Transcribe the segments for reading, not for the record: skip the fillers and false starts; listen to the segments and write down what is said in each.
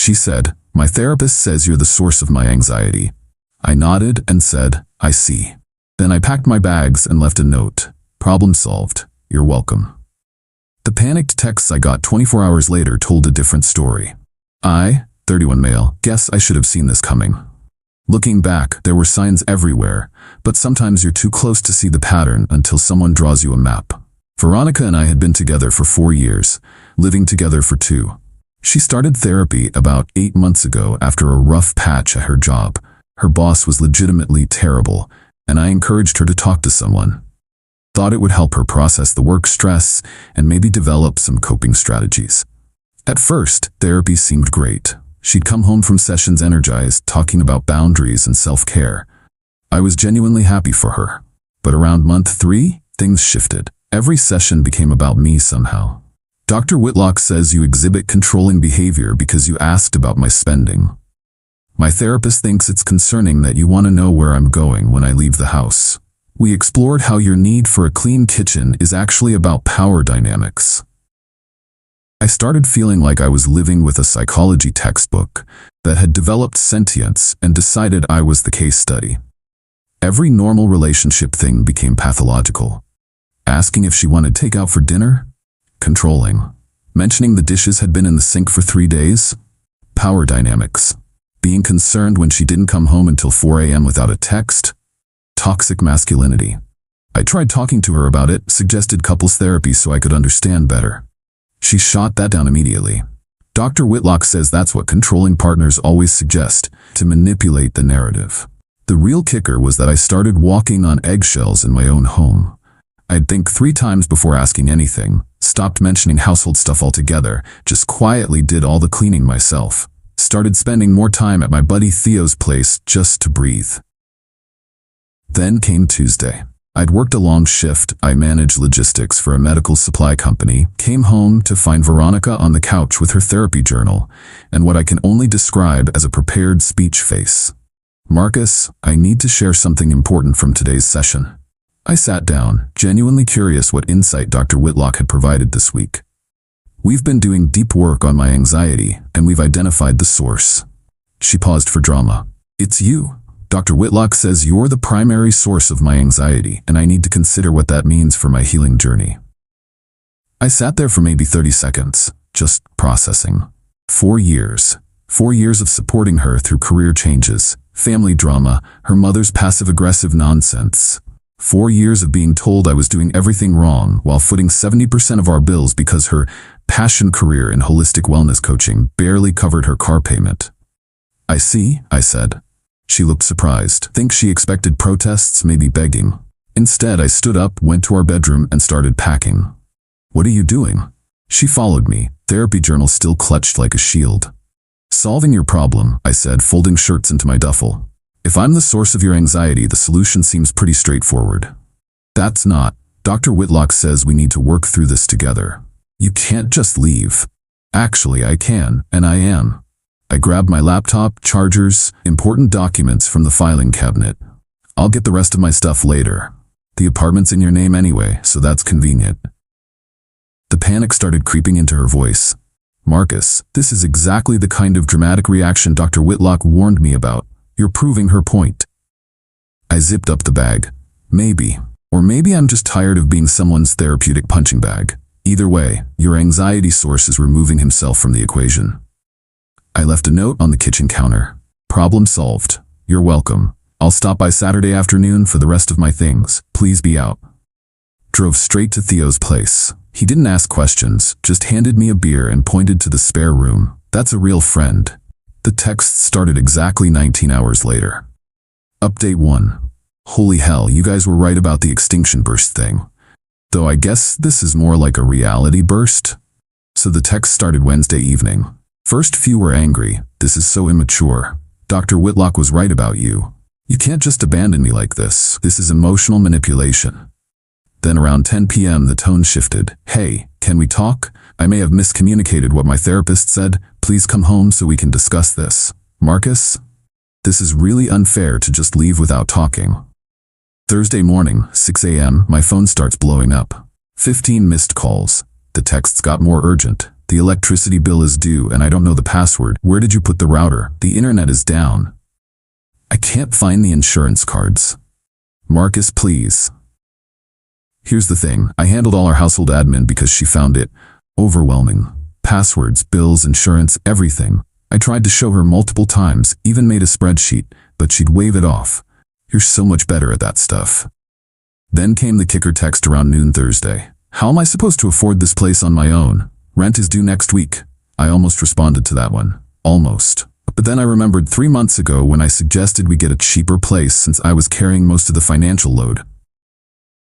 She said, "My therapist says you're the source of my anxiety." I nodded and said, "I see." Then I packed my bags and left a note. "Problem solved. You're welcome." The panicked texts I got 24 hours later told a different story. I, 31 male, guess I should have seen this coming. Looking back, there were signs everywhere, but sometimes you're too close to see the pattern until someone draws you a map. Veronica and I had been together for 4 years, living together for 2. She started therapy about 8 months ago after a rough patch at her job. Her boss was legitimately terrible, and I encouraged her to talk to someone. Thought it would help her process the work stress and maybe develop some coping strategies. At first, therapy seemed great. She'd come home from sessions energized, talking about boundaries and self-care. I was genuinely happy for her. But around month 3, things shifted. Every session became about me somehow. "Dr. Whitlock says you exhibit controlling behavior because you asked about my spending. My therapist thinks it's concerning that you want to know where I'm going when I leave the house. We explored how your need for a clean kitchen is actually about power dynamics." I started feeling like I was living with a psychology textbook that had developed sentience and decided I was the case study. Every normal relationship thing became pathological. Asking if she wanted takeout for dinner? Controlling. Mentioning the dishes had been in the sink for 3 days? Power dynamics. Being concerned when she didn't come home until 4 a.m. without a text? Toxic masculinity. I tried talking to her about it, suggested couples therapy so I could understand better. She shot that down immediately. Dr. Whitlock says that's what controlling partners always suggest, to manipulate the narrative. The real kicker was that I started walking on eggshells in my own home. I'd think 3 times before asking anything, stopped mentioning household stuff altogether, just quietly did all the cleaning myself. Started spending more time at my buddy Theo's place just to breathe. Then came Tuesday. I'd worked a long shift. I managed logistics for a medical supply company, came home to find Veronica on the couch with her therapy journal, and what I can only describe as a prepared speech face. "Marcus, I need to share something important from today's session." I sat down, genuinely curious what insight Dr. Whitlock had provided this week. "We've been doing deep work on my anxiety, and we've identified the source." She paused for drama. "It's you. Dr. Whitlock says you're the primary source of my anxiety, and I need to consider what that means for my healing journey." I sat there for maybe 30 seconds, just processing. 4 years. 4 years of supporting her through career changes, family drama, her mother's passive-aggressive nonsense. 4 years of being told I was doing everything wrong while footing 70% of our bills because her passion career in holistic wellness coaching barely covered her car payment. "I see," I said. She looked surprised. Think she expected protests, maybe begging. Instead, I stood up, went to our bedroom, and started packing. "What are you doing?" She followed me, therapy journal still clutched like a shield. "Solving your problem," I said, folding shirts into my duffel. "If I'm the source of your anxiety, the solution seems pretty straightforward." "That's not. Dr. Whitlock says we need to work through this together. You can't just leave." "Actually, I can, and I am." I grabbed my laptop, chargers, important documents from the filing cabinet. "I'll get the rest of my stuff later. The apartment's in your name anyway, so that's convenient." The panic started creeping into her voice. "Marcus, this is exactly the kind of dramatic reaction Dr. Whitlock warned me about. You're proving her point." I zipped up the bag. Maybe. Or maybe I'm just tired of being someone's therapeutic punching bag. Either way, your anxiety source is removing himself from the equation. I left a note on the kitchen counter. "Problem solved. You're welcome. I'll stop by Saturday afternoon for the rest of my things. Please be out." Drove straight to Theo's place. He didn't ask questions, just handed me a beer and pointed to the spare room. "That's a real friend." The text started exactly 19 hours later. Update 1. Holy hell, you guys were right about the extinction burst thing. Though I guess this is more like a reality burst. So the text started Wednesday evening. "First few were angry. This is so immature. Dr. Whitlock was right about you. You can't just abandon me like this. This is emotional manipulation." Then around 10 p.m. the tone shifted. "Hey, can we talk? I may have miscommunicated what my therapist said. Please come home so we can discuss this. Marcus, this is really unfair to just leave without talking." Thursday morning, 6 a.m., my phone starts blowing up. 15 missed calls. The texts got more urgent. The electricity bill is due and I don't know the password. Where did you put the router? The internet is down. I can't find the insurance cards. Marcus, please. Here's the thing. I handled all our household admin because she found it overwhelming. Passwords, bills, insurance, everything. I tried to show her multiple times, even made a spreadsheet, but she'd wave it off. You're so much better at that stuff. Then came the kicker text around noon Thursday. How am I supposed to afford this place on my own? Rent is due next week. I almost responded to that one. Almost. But then I remembered 3 months ago when I suggested we get a cheaper place since I was carrying most of the financial load.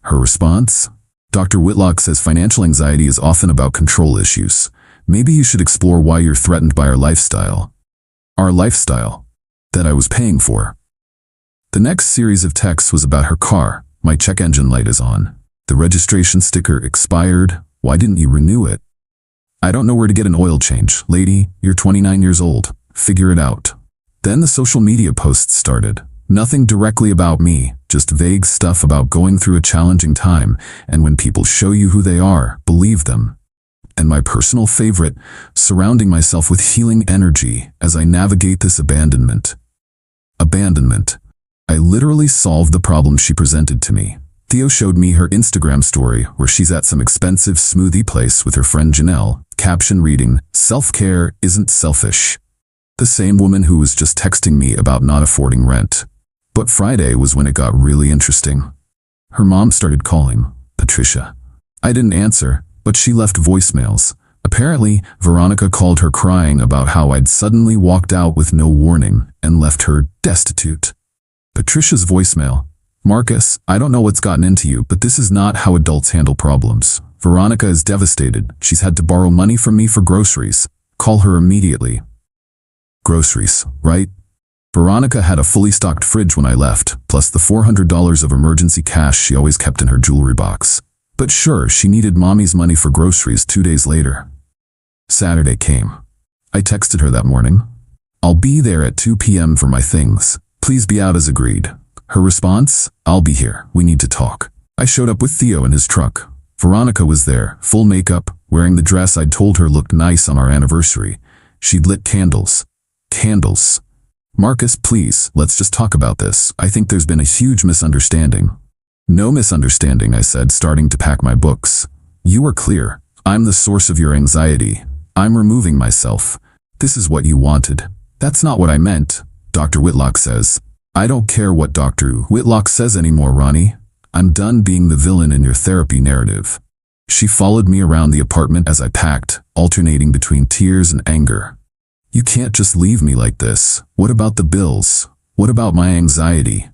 Her response? Dr. Whitlock says financial anxiety is often about control issues. Maybe you should explore why you're threatened by our lifestyle. Our lifestyle. That I was paying for. The next series of texts was about her car. My check engine light is on. The registration sticker expired. Why didn't you renew it? I don't know where to get an oil change. Lady, you're 29 years old. Figure it out. Then the social media posts started. Nothing directly about me, just vague stuff about going through a challenging time, and when people show you who they are, believe them. And my personal favorite, surrounding myself with healing energy as I navigate this abandonment. Abandonment. I literally solved the problem she presented to me. Theo showed me her Instagram story where she's at some expensive smoothie place with her friend Janelle, caption reading, "Self-care isn't selfish." The same woman who was just texting me about not affording rent. But Friday was when it got really interesting. Her mom started calling, Patricia. I didn't answer, but she left voicemails. Apparently, Veronica called her crying about how I'd suddenly walked out with no warning and left her destitute. Patricia's voicemail. Marcus, I don't know what's gotten into you, but this is not how adults handle problems. Veronica is devastated. She's had to borrow money from me for groceries. Call her immediately. Groceries, right? Veronica had a fully stocked fridge when I left, plus the $400 of emergency cash she always kept in her jewelry box. But sure, she needed mommy's money for groceries 2 days later. Saturday came. I texted her that morning. I'll be there at 2 p.m. for my things. Please be out as agreed. Her response? I'll be here. We need to talk. I showed up with Theo in his truck. Veronica was there, full makeup, wearing the dress I'd told her looked nice on our anniversary. She'd lit candles. Candles. Marcus, please, let's just talk about this. I think there's been a huge misunderstanding. No misunderstanding, I said, starting to pack my books. You were clear. I'm the source of your anxiety. I'm removing myself. This is what you wanted. That's not what I meant, Dr. Whitlock says. I don't care what Dr. Whitlock says anymore, Ronnie. I'm done being the villain in your therapy narrative. She followed me around the apartment as I packed, alternating between tears and anger. You can't just leave me like this. What about the bills? What about my anxiety?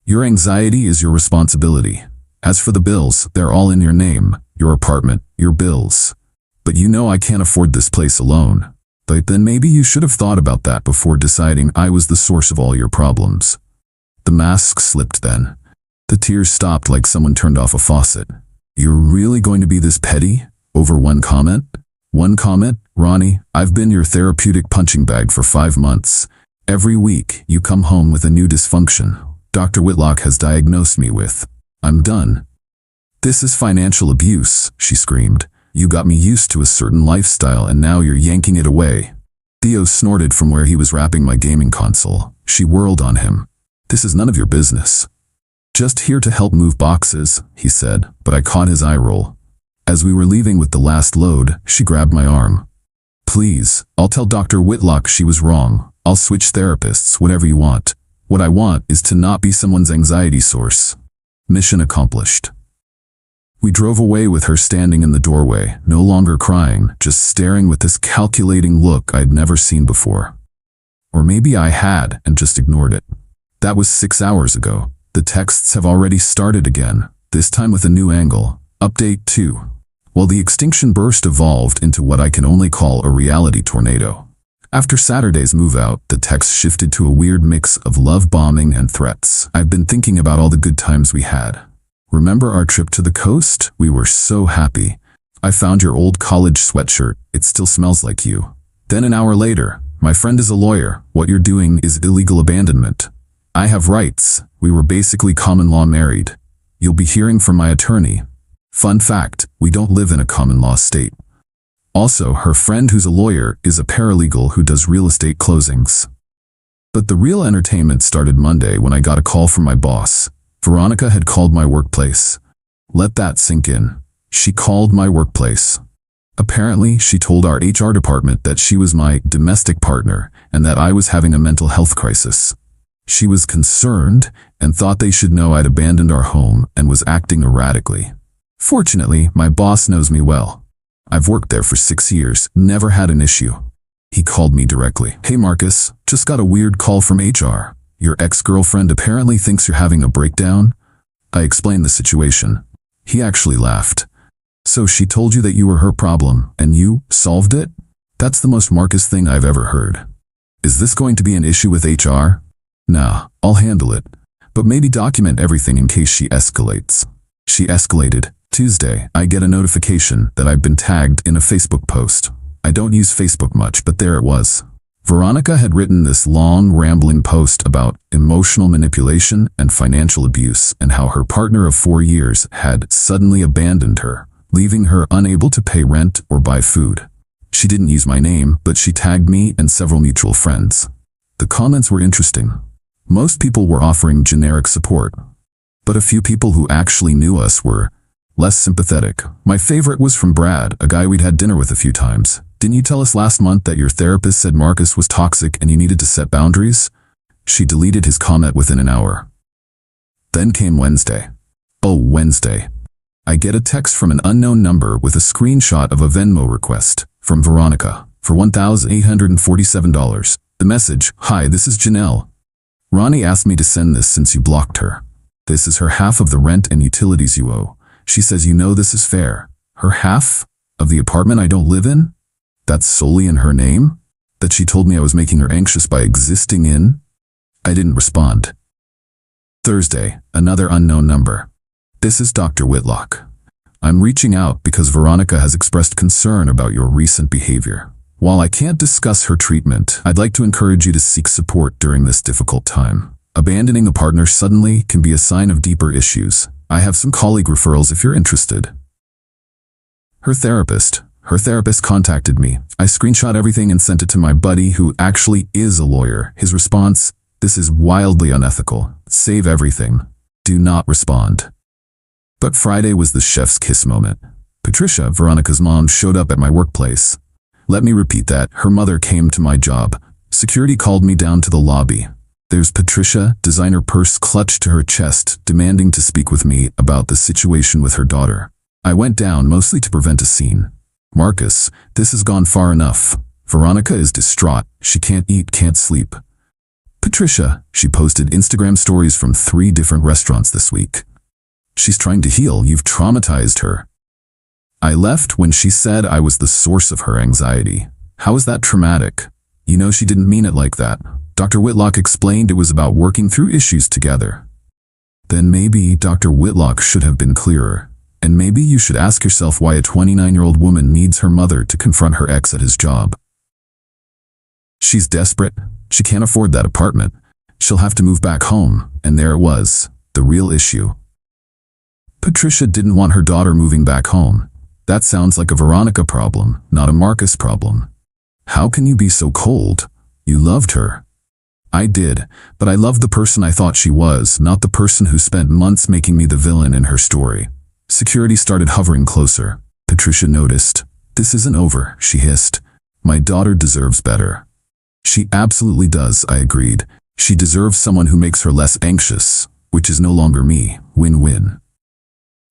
Your anxiety is your responsibility. As for the bills, they're all in your name, your apartment, your bills. But you know I can't afford this place alone. But then maybe you should have thought about that before deciding I was the source of all your problems. The mask slipped then. The tears stopped like someone turned off a faucet. You're really going to be this petty? Over one comment? One comment? Ronnie, I've been your therapeutic punching bag for 5 months. Every week, you come home with a new dysfunction Dr. Whitlock has diagnosed me with. I'm done. This is financial abuse, she screamed. You got me used to a certain lifestyle and now you're yanking it away. Theo snorted from where he was wrapping my gaming console. She whirled on him. This is none of your business. Just here to help move boxes, he said, but I caught his eye roll. As we were leaving with the last load, she grabbed my arm. Please, I'll tell Dr. Whitlock she was wrong. I'll switch therapists, whatever you want. What I want is to not be someone's anxiety source. Mission accomplished. We drove away with her standing in the doorway, no longer crying, just staring with this calculating look I'd never seen before. Or maybe I had and just ignored it. That was 6 hours ago. The texts have already started again, this time with a new angle. Update 2. Well, the extinction burst evolved into what I can only call a reality tornado. After Saturday's move out, the text shifted to a weird mix of love bombing and threats. I've been thinking about all the good times we had. Remember our trip to the coast? We were so happy. I found your old college sweatshirt. It still smells like you. Then an hour later, my friend is a lawyer. What you're doing is illegal abandonment. I have rights. We were basically common law married. You'll be hearing from my attorney. Fun fact, we don't live in a common law state. Also, her friend who's a lawyer is a paralegal who does real estate closings. But the real entertainment started Monday when I got a call from my boss. Veronica had called my workplace. Let that sink in. She called my workplace. Apparently, she told our HR department that she was my domestic partner and that I was having a mental health crisis. She was concerned and thought they should know I'd abandoned our home and was acting erratically. Fortunately, my boss knows me well. I've worked there for 6 years, never had an issue. He called me directly. Hey Marcus, just got a weird call from HR. Your ex-girlfriend apparently thinks you're having a breakdown. I explained the situation. He actually laughed. So she told you that you were her problem, and you solved it? That's the most Marcus thing I've ever heard. Is this going to be an issue with HR? Nah, I'll handle it. But maybe document everything in case she escalates. She escalated. Tuesday, I get a notification that I've been tagged in a Facebook post. I don't use Facebook much, but there it was. Veronica had written this long, rambling post about emotional manipulation and financial abuse and how her partner of 4 years had suddenly abandoned her, leaving her unable to pay rent or buy food. She didn't use my name, but she tagged me and several mutual friends. The comments were interesting. Most people were offering generic support, but a few people who actually knew us were less sympathetic. My favorite was from Brad, a guy we'd had dinner with a few times. Didn't you tell us last month that your therapist said Marcus was toxic and you needed to set boundaries? She deleted his comment within an hour. Then came Wednesday. Oh, Wednesday. I get a text from an unknown number with a screenshot of a Venmo request from Veronica for $1,847. The message, "Hi, this is Janelle. Ronnie asked me to send this since you blocked her. This is her half of the rent and utilities you owe. She says you know this is fair. Her half of the apartment I don't live in? That's solely in her name? That she told me I was making her anxious by existing in?" I didn't respond. Thursday, another unknown number. "This is Dr. Whitlock. I'm reaching out because Veronica has expressed concern about your recent behavior. While I can't discuss her treatment, I'd like to encourage you to seek support during this difficult time. Abandoning a partner suddenly can be a sign of deeper issues. I have some colleague referrals if you're interested." Her therapist contacted me. I screenshot everything and sent it to my buddy who actually is a lawyer. His response, "This is wildly unethical. Save everything. Do not respond." But Friday was the chef's kiss moment. Patricia, Veronica's mom, showed up at my workplace. Let me repeat that. Her mother came to my job. Security called me down to the lobby. There's Patricia, designer purse clutched to her chest, demanding to speak with me about the situation with her daughter. I went down mostly to prevent a scene. "Marcus, this has gone far enough. Veronica is distraught. She can't eat, can't sleep." "Patricia," she posted Instagram stories from 3 different restaurants this week. "She's trying to heal. You've traumatized her." I left when she said I was the source of her anxiety. How is that traumatic? You know she didn't mean it like that. Dr. Whitlock explained it was about working through issues together. Then maybe Dr. Whitlock should have been clearer. And maybe you should ask yourself why a 29-year-old woman needs her mother to confront her ex at his job. She's desperate. She can't afford that apartment. She'll have to move back home. And there it was, the real issue. Patricia didn't want her daughter moving back home. That sounds like a Veronica problem, not a Marcus problem. How can you be so cold? You loved her. I did, but I loved the person I thought she was, not the person who spent months making me the villain in her story. Security started hovering closer. Patricia noticed. "This isn't over," she hissed. "My daughter deserves better." "She absolutely does," I agreed. "She deserves someone who makes her less anxious, which is no longer me. Win-win."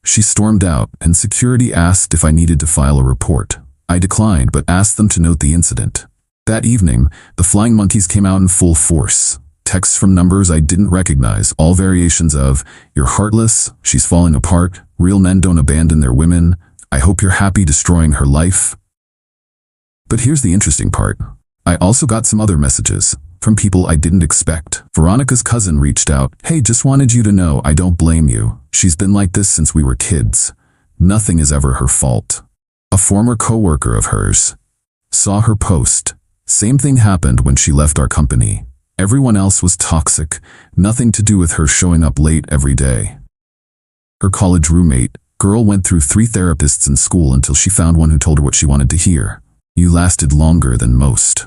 She stormed out, and security asked if I needed to file a report. I declined, but asked them to note the incident. That evening, the flying monkeys came out in full force. Texts from numbers I didn't recognize, all variations of, "You're heartless," "She's falling apart," "Real men don't abandon their women," "I hope you're happy destroying her life." But here's the interesting part. I also got some other messages from people I didn't expect. Veronica's cousin reached out. "Hey, just wanted you to know I don't blame you. She's been like this since we were kids. Nothing is ever her fault." A former coworker of hers saw her post. Same thing happened when she left our company. Everyone else was toxic, nothing to do with her showing up late every day. Her college roommate Girl went through 3 therapists in school until she found one who told her what she wanted to hear. You lasted longer than most.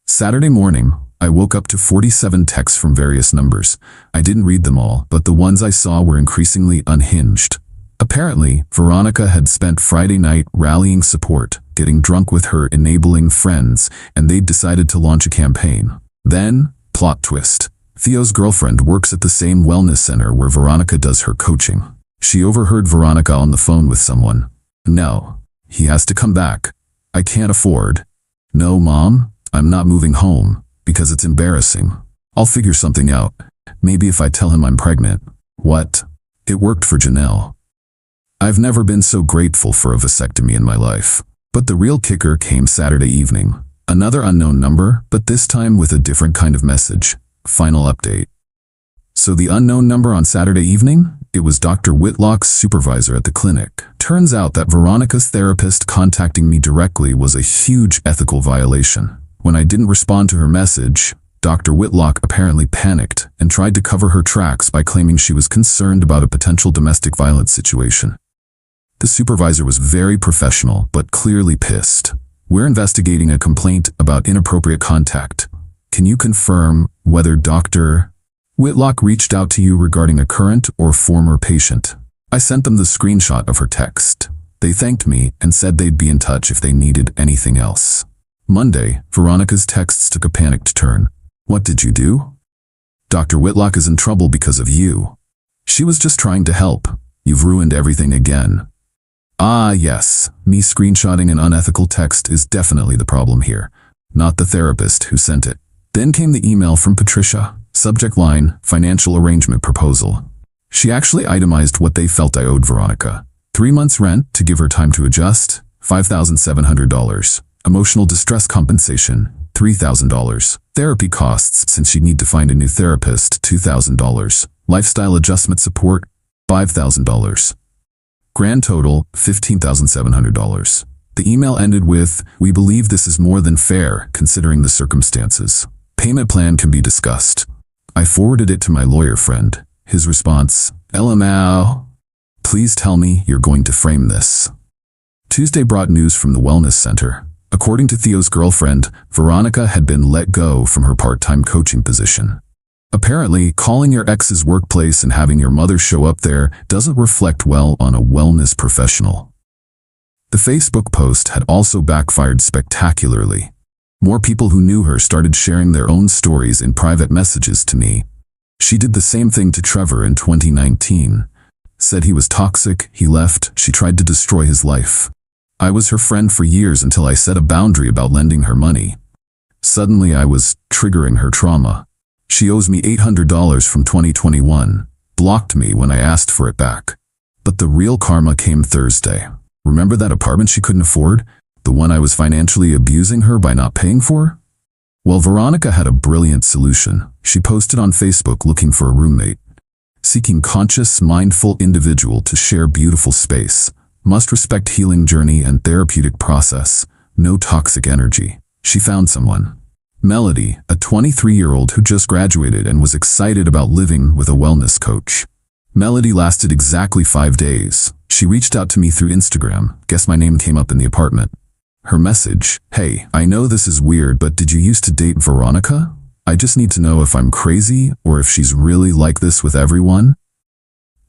Saturday morning, I woke up to 47 texts from various numbers. I didn't read them all, but the ones I saw were increasingly unhinged. Apparently, Veronica had spent Friday night rallying support, getting drunk with her enabling friends, and they'd decided to launch a campaign. Then, plot twist. Theo's girlfriend works at the same wellness center where Veronica does her coaching. She overheard Veronica on the phone with someone. No, he has to come back. I can't afford. No, Mom, I'm not moving home, because it's embarrassing. I'll figure something out. Maybe if I tell him I'm pregnant. What? It worked for Janelle. I've never been so grateful for a vasectomy in my life. But the real kicker came Saturday evening. Another unknown number, but this time with a different kind of message. Final update. So the unknown number on Saturday evening? It was Dr. Whitlock's supervisor at the clinic. Turns out that Veronica's therapist contacting me directly was a huge ethical violation. When I didn't respond to her message, Dr. Whitlock apparently panicked and tried to cover her tracks by claiming she was concerned about a potential domestic violence situation. The supervisor was very professional, but clearly pissed. We're investigating a complaint about inappropriate contact. Can you confirm whether Dr. Whitlock reached out to you regarding a current or former patient? I sent them the screenshot of her text. They thanked me and said they'd be in touch if they needed anything else. Monday, Veronica's texts took a panicked turn. What did you do? Dr. Whitlock is in trouble because of you. She was just trying to help. You've ruined everything again. Ah, yes, me screenshotting an unethical text is definitely the problem here, not the therapist who sent it. Then came the email from Patricia. Subject line, financial arrangement proposal. She actually itemized what they felt I owed Veronica. 3 months rent to give her time to adjust, $5,700. Emotional distress compensation, $3,000. Therapy costs since she'd need to find a new therapist, $2,000. Lifestyle adjustment support, $5,000. Grand total, $15,700. The email ended with, "We believe this is more than fair, considering the circumstances. Payment plan can be discussed." I forwarded it to my lawyer friend. His response, "LMAO. Please tell me you're going to frame this." Tuesday brought news from the wellness center. According to Theo's girlfriend, Veronica had been let go from her part-time coaching position. Apparently, calling your ex's workplace and having your mother show up there doesn't reflect well on a wellness professional. The Facebook post had also backfired spectacularly. More people who knew her started sharing their own stories in private messages to me. She did the same thing to Trevor in 2019. Said he was toxic, he left, she tried to destroy his life. I was her friend for years until I set a boundary about lending her money. Suddenly I was triggering her trauma. She owes me $800 from 2021, blocked me when I asked for it back. But the real karma came Thursday. Remember that apartment she couldn't afford? The one I was financially abusing her by not paying for? Well, Veronica had a brilliant solution. She posted on Facebook looking for a roommate. Seeking conscious, mindful individual to share beautiful space. Must respect healing journey and therapeutic process. No toxic energy. She found someone. Melody, a 23-year-old who just graduated and was excited about living with a wellness coach. Melody lasted exactly 5 days. She reached out to me through Instagram. Guess my name came up in the apartment. Her message, "Hey, I know this is weird, but did you used to date Veronica? I just need to know if I'm crazy or if she's really like this with everyone."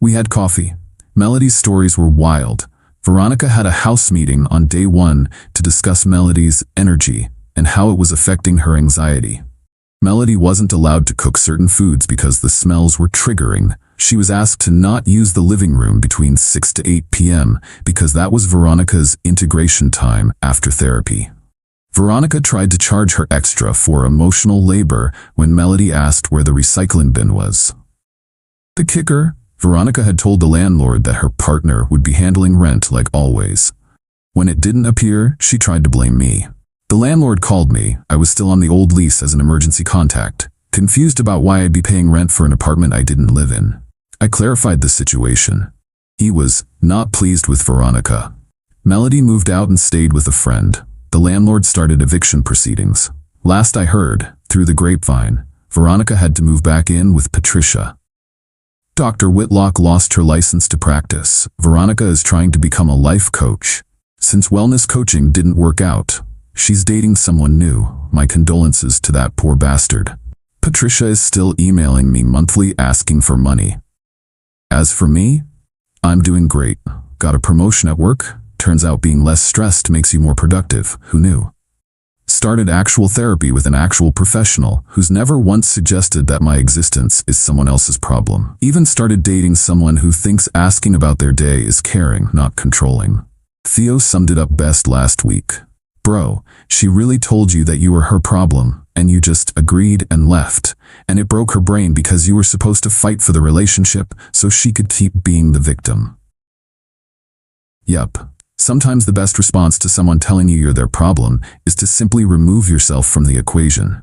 We had coffee. Melody's stories were wild. Veronica had a house meeting on day 1 to discuss Melody's energy and how it was affecting her anxiety. Melody wasn't allowed to cook certain foods because the smells were triggering. She was asked to not use the living room between 6 to 8 p.m. because that was Veronica's integration time after therapy. Veronica tried to charge her extra for emotional labor when Melody asked where the recycling bin was. The kicker, Veronica had told the landlord that her partner would be handling rent like always. When it didn't appear, she tried to blame me. The landlord called me. I was still on the old lease as an emergency contact, confused about why I'd be paying rent for an apartment I didn't live in. I clarified the situation. He was not pleased with Veronica. Melody moved out and stayed with a friend. The landlord started eviction proceedings. Last I heard, through the grapevine, Veronica had to move back in with Patricia. Dr. Whitlock lost her license to practice. Veronica is trying to become a life coach. Since wellness coaching didn't work out, she's dating someone new. My condolences to that poor bastard. Patricia is still emailing me monthly asking for money. As for me, I'm doing great. Got a promotion at work. Turns out being less stressed makes you more productive. Who knew? Started actual therapy with an actual professional who's never once suggested that my existence is someone else's problem. Even started dating someone who thinks asking about their day is caring, not controlling. Theo summed it up best last week. Bro, she really told you that you were her problem, and you just agreed and left, and it broke her brain because you were supposed to fight for the relationship so she could keep being the victim. Yup. Sometimes the best response to someone telling you you're their problem is to simply remove yourself from the equation.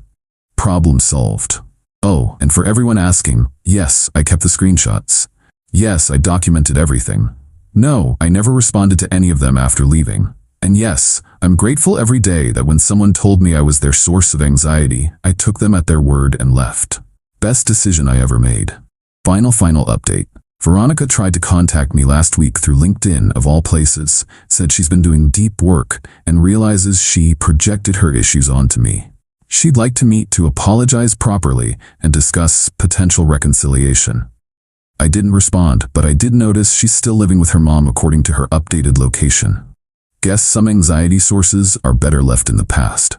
Problem solved. Oh, and for everyone asking, yes, I kept the screenshots. Yes, I documented everything. No, I never responded to any of them after leaving. And yes, I'm grateful every day that when someone told me I was their source of anxiety, I took them at their word and left. Best decision I ever made. Final update. Veronica tried to contact me last week through LinkedIn of all places, said she's been doing deep work and realizes she projected her issues onto me. She'd like to meet to apologize properly and discuss potential reconciliation. I didn't respond, but I did notice she's still living with her mom according to her updated location. Guess some anxiety sources are better left in the past.